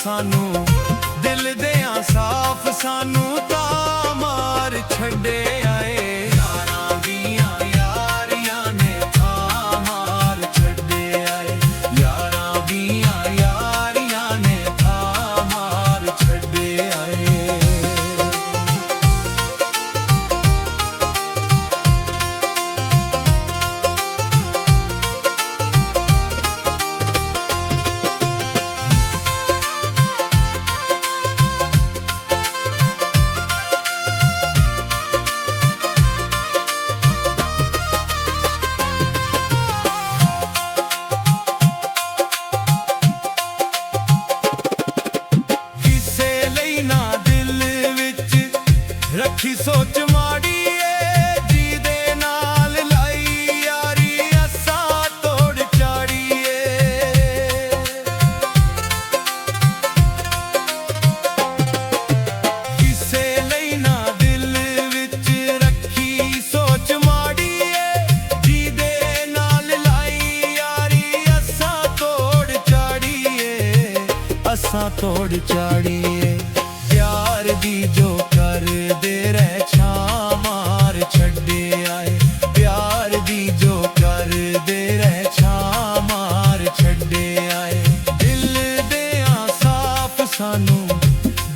सानू दिल दियां साफ सानू तां मार छड्डे आए। यारां दियां यारियां ने तां मार छड्डे आए। यारां दियां यारियां ने तां मार छड्डे आए। रखी सोच माड़ी ए जीदे नाल लाई यारी असा तोड़ चाड़ी ए। किसे लई ना दिल विच रखी सोच माड़ी ए जीदे नाल लाई यारी असा तोड़ चाड़ी ए। असा तोड़ चाड़ी ए। प्यार दी जो कर दे रह छा मार छड्डे आए। प्यार दी जो कर दे रह छा मार छड्डे आए। दिल दियां साफ सानू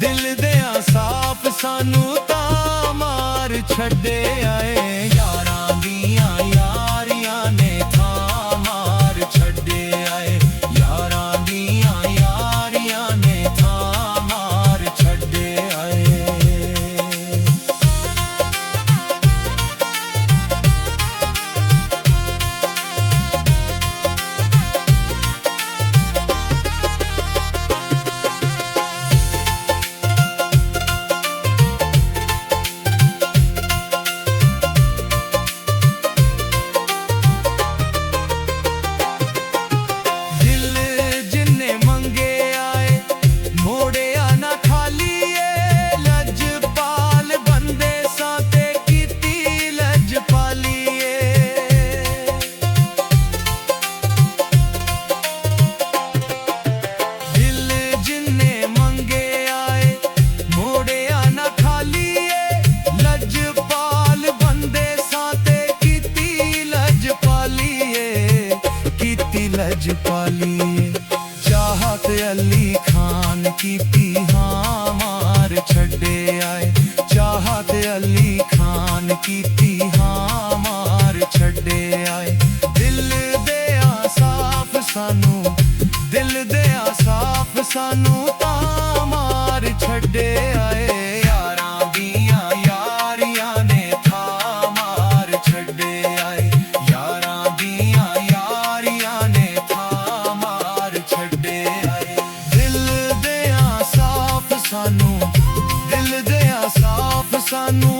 दिल दियां साफ सानू तां मार छड्डे आए। यारां दियां यारियां ने तां मार छड्डे आए। यारां दियां यारियां ने तां मार छड्डे आए। लजपाली चाहत अली खान की हाँ मार छड्डे आए। चाहत अली खान की हाँ मार छड्डे आए। दिल दियां साफ सानू दिल दियां साफ सानू तां मार छड्डे आए। यारां दियां यारियां ने तां मार छड्डे आए। यारां दियां यारियां ने तां मार छड्डे आए। दिल दियां साफ सानू दिल दियां साफ सानू